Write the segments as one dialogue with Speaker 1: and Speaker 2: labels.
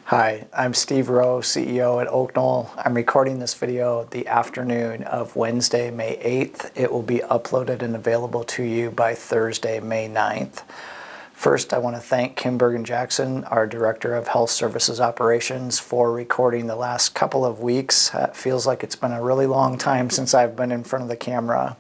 Speaker 1: Hi, I'm Steve Rowe, CEO at Oak Knoll. I'm recording this video the afternoon of Wednesday, May 8th. It will be uploaded and available to you by Thursday, May 9th. First, I want to thank Kim Bergen-Jackson, our Director of Health Services Operations, for recording the last couple of weeks. It feels like it's been a really long time since I've been in front of the camera.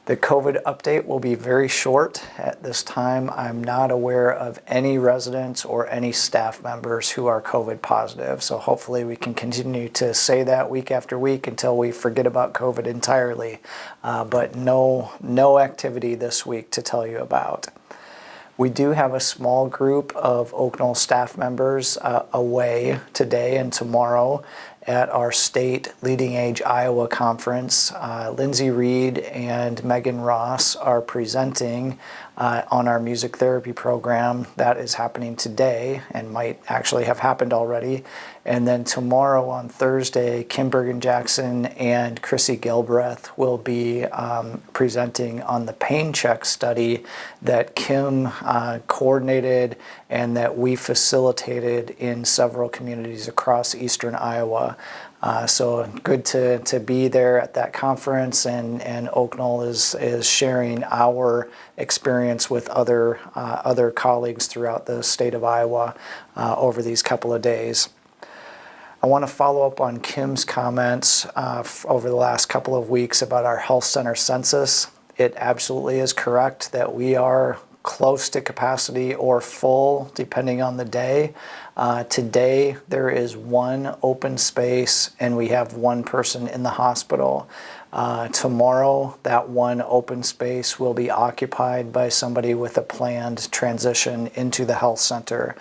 Speaker 1: The COVID update will be very short. At this time, I'm not aware of any residents or any staff members who are COVID positive. So hopefully we can continue to say that week after week until we forget about COVID entirely. But no activity this week to tell you about. We do have a small group of Oak Knoll staff members away today and tomorrow at our state Leading Age Iowa conference. Lindsay Reed and Megan Ross are presenting on our music therapy program. That is happening today and might actually have happened already. And then tomorrow on Thursday, Kim Bergen-Jackson and Chrissy Gilbreth will be presenting on the pain check study that Kim coordinated and that we facilitated in several communities across eastern Iowa. So good to be there at that conference, and Oak Knoll is sharing our experience with other colleagues throughout the state of Iowa over these couple of days. I want to follow up on Kim's comments over the last couple of weeks about our health center census. It absolutely is correct that we are close to capacity or full, depending on the day. Today, there is one open space and we have one person in the hospital. Tomorrow, that one open space will be occupied by somebody with a planned transition into the health center.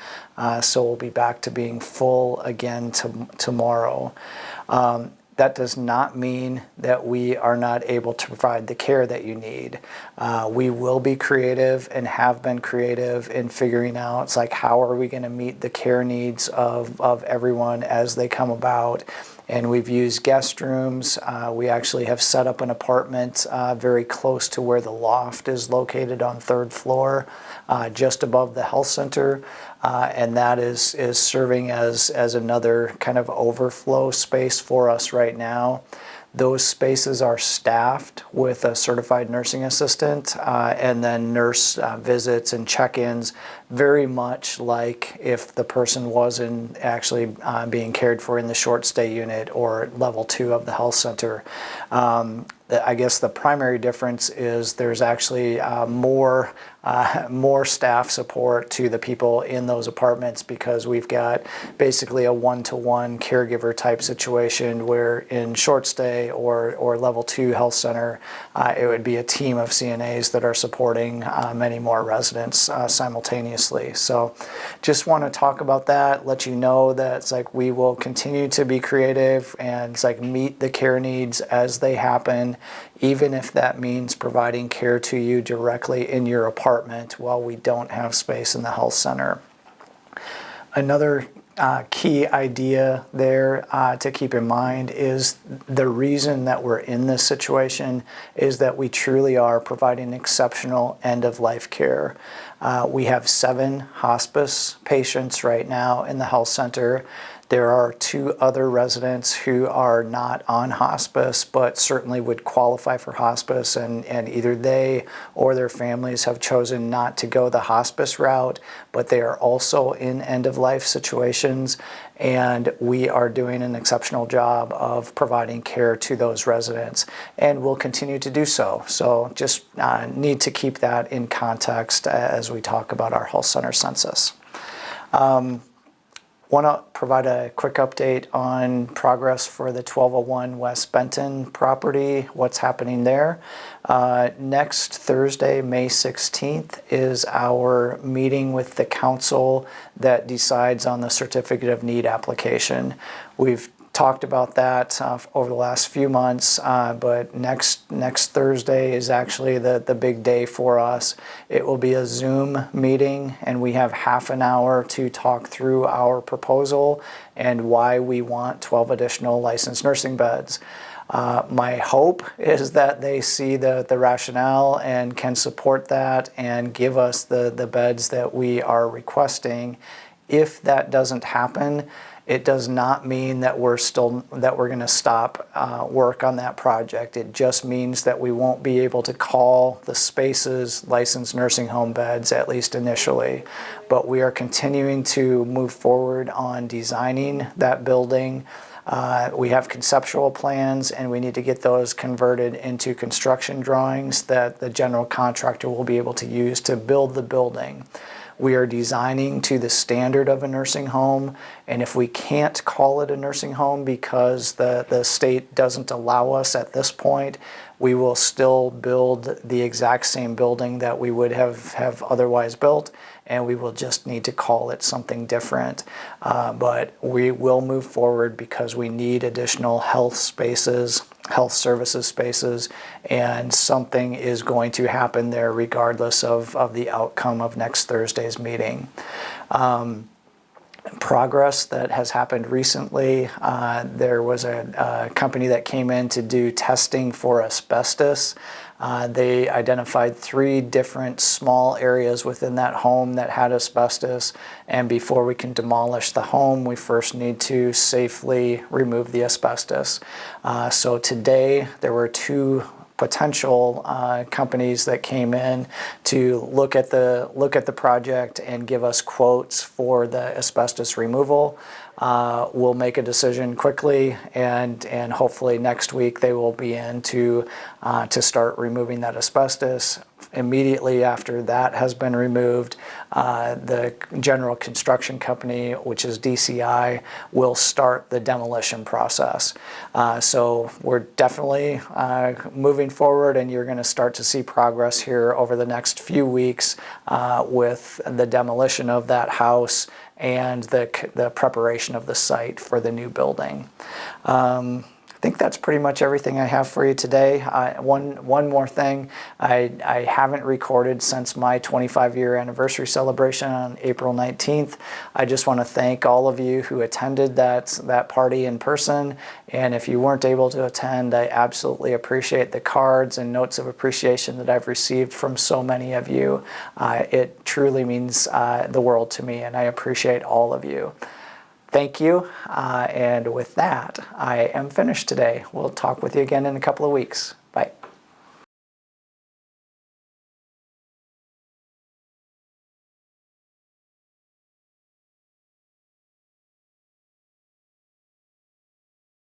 Speaker 1: So we'll be back to being full again tomorrow. That does not mean that we are not able to provide the care that you need. We will be creative and have been creative in figuring out, it's like, how are we going to meet the care needs of everyone as they come about? And we've used guest rooms. We actually have set up an apartment very close to where the loft is located on 3rd floor, just above the health center. And that is serving as another kind of overflow space for us right now. Those spaces are staffed with a certified nursing assistant and then nurse visits and check-ins, very much like if the person wasn't actually being cared for in the short stay unit or level 2 of the health center. I guess the primary difference is there's actually more staff support to the people in those apartments because we've got basically a one-to-one caregiver type situation where in short stay or level 2 health center, it would be a team of CNAs that are supporting many more residents simultaneously. So just want to talk about that, let you know that it's like we will continue to be creative and it's like meet the care needs as they happen, even if that means providing care to you directly in your apartment while we don't have space in the health center. Another key idea there to keep in mind is the reason that we're in this situation is that we truly are providing exceptional end-of-life care. We have 7 hospice patients right now in the health center. There are 2 other residents who are not on hospice, but certainly would qualify for hospice, and either they or their families have chosen not to go the hospice route, but they are also in end-of-life situations, and we are doing an exceptional job of providing care to those residents, and we'll continue to do so. So just need to keep that in context as we talk about our health center census. Want to provide a quick update on progress for the 1201 West Benton property, what's happening there. Next Thursday, May 16th, is our meeting with the council that decides on the certificate of need application. We've talked about that over the last few months, but next Thursday is actually the big day for us. It will be a Zoom meeting, and we have half an hour to talk through our proposal and why we want 12 additional licensed nursing beds. My hope is that they see the rationale and can support that and give us the beds that we are requesting. If that doesn't happen, it does not mean that we're going to stop work on that project. It just means that we won't be able to call the spaces licensed nursing home beds, at least initially. But we are continuing to move forward on designing that building. We have conceptual plans, and we need to get those converted into construction drawings that the general contractor will be able to use to build the building. We are designing to the standard of a nursing home, and if we can't call it a nursing home because the state doesn't allow us at this point, we will still build the exact same building that we would have otherwise built, and we will just need to call it something different. But we will move forward because we need additional health spaces, health services spaces, and something is going to happen there regardless of the outcome of next Thursday's meeting. Progress that has happened recently, there was a company that came in to do testing for asbestos. They identified 3 different small areas within that home that had asbestos, and before we can demolish the home, we first need to safely remove the asbestos. So today there were 2 potential companies that came in to look at the project and give us quotes for the asbestos removal. We'll make a decision quickly, and hopefully next week they will be in to start removing that asbestos. Immediately after that has been removed, the general construction company, which is DCI, will start the demolition process. So we're definitely moving forward, and you're going to start to see progress here over the next few weeks with the demolition of that house and the preparation of the site for the new building. I think that's pretty much everything I have for you today. One more thing, I haven't recorded since my 25-year anniversary celebration on April 19th. I just want to thank all of you who attended that party in person, and if you weren't able to attend, I absolutely appreciate the cards and notes of appreciation that I've received from so many of you. It truly means the world to me, and I appreciate all of you. Thank you, and with that, I am finished today. We'll talk with you again in a couple of weeks.